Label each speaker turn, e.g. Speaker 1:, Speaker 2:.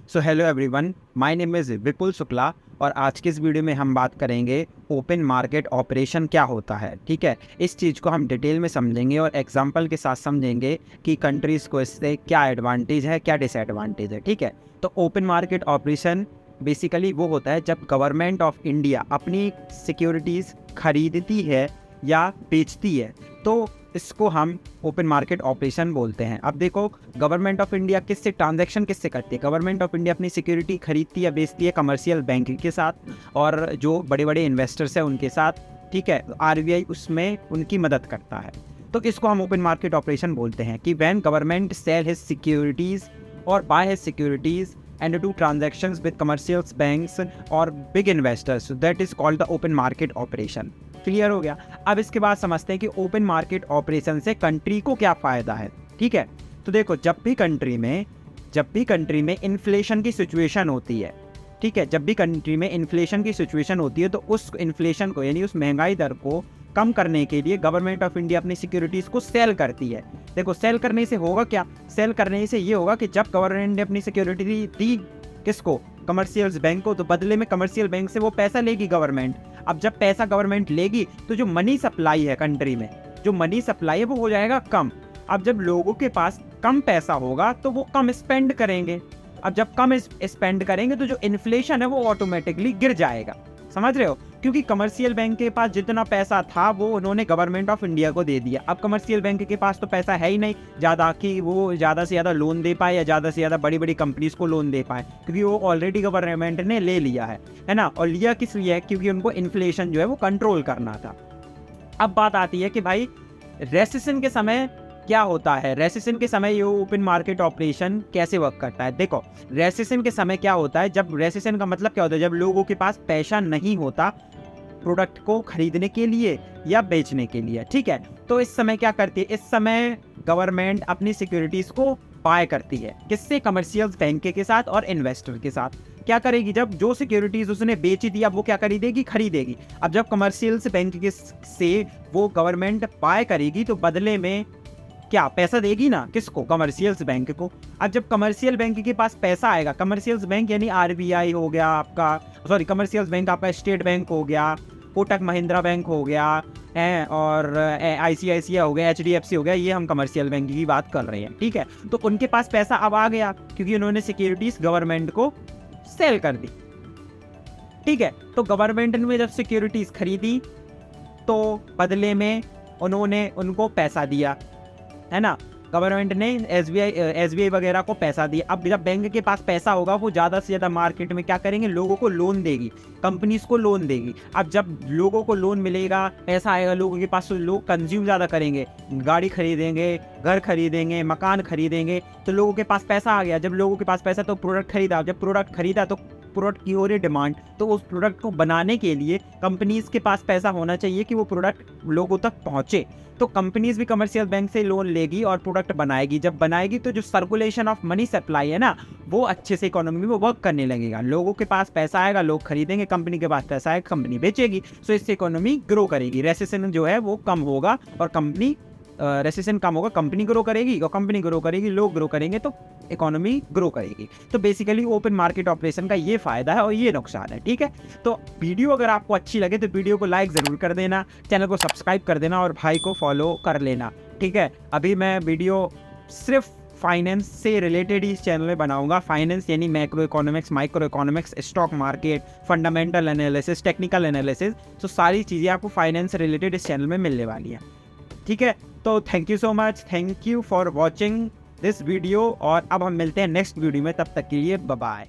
Speaker 1: So hello everyone, my name is Vipul Shukla और आज की इस वीडियो में हम बात करेंगे ओपन मार्केट ऑपरेशन क्या होता है। ठीक है, इस चीज़ को हम डिटेल में समझेंगे और एग्जांपल के साथ समझेंगे कि कंट्रीज़ को इससे क्या एडवांटेज है, क्या डिसएडवांटेज है। ठीक है, तो ओपन मार्केट ऑपरेशन बेसिकली वो होता है जब गवर्नमेंट ऑफ इंडिया अपनी सिक्योरिटीज़ खरीदती है या बेचती है, तो इसको हम ओपन मार्केट ऑपरेशन बोलते हैं। अब देखो, गवर्नमेंट ऑफ इंडिया किससे ट्रांजैक्शन किससे करती है? गवर्नमेंट ऑफ इंडिया अपनी सिक्योरिटी खरीदती है, बेचती है कमर्शियल बैंक के साथ और जो बड़े बड़े इन्वेस्टर्स हैं उनके साथ। ठीक है, आरबीआई उसमें उनकी मदद करता है। तो इसको हम ओपन मार्केट ऑपरेशन बोलते हैं कि when government sell his securities और buy his securities and do transactions with commercial banks or big investors, so that is called the open market operation। Clear हो गया? अब इसके बाद समझते हैं कि ओपन मार्केट ऑपरेशन से कंट्री को क्या फ़ायदा है। ठीक है, तो देखो, जब भी कंट्री में इन्फ्लेशन की सिचुएशन होती है, ठीक है, जब भी कंट्री में इन्फ्लेशन की सिचुएशन होती है तो उस इन्फ्लेशन को यानी उस महंगाई दर को कम करने के लिए गवर्नमेंट ऑफ इंडिया अपनी सिक्योरिटीज़ को सेल करती है। देखो, सेल करने से होगा क्या? सेल करने से ये होगा कि जब गवर्नमेंट ने अपनी सिक्योरिटी दी किसको? कमर्शियल बैंक को, तो बदले में कमर्शियल बैंक से वो पैसा लेगी गवर्नमेंट। अब जब पैसा गवर्नमेंट लेगी तो जो मनी सप्लाई है कंट्री में, जो मनी सप्लाई है वो हो जाएगा कम। अब जब लोगों के पास कम पैसा होगा तो वो कम स्पेंड करेंगे। अब जब कम स्पेंड करेंगे तो जो इन्फ्लेशन है वो ऑटोमेटिकली गिर जाएगा। समझ रहे हो? क्योंकि कमर्शियल बैंक के पास जितना पैसा था वो उन्होंने गवर्नमेंट ऑफ इंडिया को दे दिया। अब कमर्शियल बैंक के पास तो पैसा है ही नहीं ज़्यादा कि वो ज़्यादा से ज़्यादा लोन दे पाए या ज़्यादा से ज़्यादा बड़ी बड़ी कंपनीज को लोन दे पाए, क्योंकि वो ऑलरेडी गवर्नमेंट ने ले लिया है ना। और लिया किस लिए? क्योंकि उनको इन्फ्लेशन जो है वो कंट्रोल करना था। अब बात आती है कि भाई रेसेशन के समय क्या होता है, रेसेशन के समय ये ओपन मार्केट ऑपरेशन कैसे वर्क करता है। देखो, रेसेशन के समय क्या होता है, जब रेसेशन का मतलब क्या होता है, जब लोगों के पास पैसा नहीं होता प्रोडक्ट को खरीदने के लिए या बेचने के लिए। ठीक है, तो इस समय क्या करती है? इस समय गवर्नमेंट अपनी सिक्योरिटीज को बाय करती है। किससे? कमर्शियल बैंक के साथ और इन्वेस्टर के साथ। क्या करेगी? जब जो सिक्योरिटीज उसने बेची थी अब वो क्या खरीदेगी? खरीदेगी। अब जब कमर्शियल बैंक के से वो गवर्नमेंट बाय करेगी तो बदले में क्या पैसा देगी ना? किसको? कमर्शियल बैंक को। अब जब कमर्शियल बैंक के पास पैसा आएगा, कमर्शियल बैंक यानी आरबीआई हो गया आपका, सॉरी कमर्शियल बैंक आपका स्टेट बैंक हो गया, कोटक महिंद्रा बैंक हो गया है, और आईसीआईसीआई हो गया, एचडीएफसी हो गया, ये हम कमर्शियल बैंक की बात कर रहे हैं। ठीक है, तो उनके पास पैसा अब आ गया क्योंकि उन्होंने सिक्योरिटीज गवर्नमेंट को सेल कर दी। ठीक है, तो गवर्नमेंट ने जब सिक्योरिटीज खरीदी तो बदले में उन्होंने उनको पैसा दिया, है ना। गवर्नमेंट ने एसबीआई वगैरह को पैसा दिया। अब जब बैंक के पास पैसा होगा वो ज़्यादा से ज़्यादा मार्केट में क्या करेंगे? लोगों को लोन देगी, कंपनीज को लोन देगी। अब जब लोगों को लोन मिलेगा, पैसा आएगा लोगों के पास, तो लोग कंज्यूम ज़्यादा करेंगे, गाड़ी खरीदेंगे, घर खरीदेंगे, मकान खरीदेंगे, तो लोगों के पास पैसा आ गया। जब लोगों के पास पैसा तो प्रोडक्ट खरीदा, जब प्रोडक्ट खरीदा तो प्रोडक्ट की हो रही डिमांड, तो उस प्रोडक्ट को बनाने के लिए कंपनीज के पास पैसा होना चाहिए कि वो प्रोडक्ट लोगों तक पहुंचे। तो कंपनीज भी कमर्शियल बैंक से लोन लेगी और प्रोडक्ट बनाएगी। जब बनाएगी तो जो सर्कुलेशन ऑफ मनी सप्लाई है ना, वो अच्छे से इकोनॉमी में वर्क करने लगेगा। लोगों के पास पैसा आएगा, लोग खरीदेंगे, कंपनी के पास पैसा आएगा, कंपनी बेचेगी, सो इससे इकोनॉमी ग्रो करेगी। रेसेशन जो है वो कम होगा और रेसेशन कम होगा, कंपनी ग्रो करेगी, और कंपनी ग्रो करेगी, लोग ग्रो करेंगे, तो इकोनॉमी ग्रो करेगी। तो बेसिकली ओपन मार्केट ऑपरेशन का ये फायदा है और ये नुकसान है। ठीक है, तो वीडियो अगर आपको अच्छी लगे तो वीडियो को लाइक ज़रूर कर देना, चैनल को सब्सक्राइब कर देना और भाई को फॉलो कर लेना। ठीक है, अभी मैं वीडियो सिर्फ फाइनेंस से रिलेटेड ही इस चैनल में बनाऊंगा। फाइनेंस यानी macro economics, micro economics, stock market, fundamental analysis, technical analysis, तो सारी चीज़ें आपको फाइनेंस से रिलेटेड इस चैनल में मिलने वाली है। ठीक है, तो thank you so much, thank you for watching this video, और अब हम मिलते हैं नेक्स्ट वीडियो में। तब तक के लिए बाय बाय।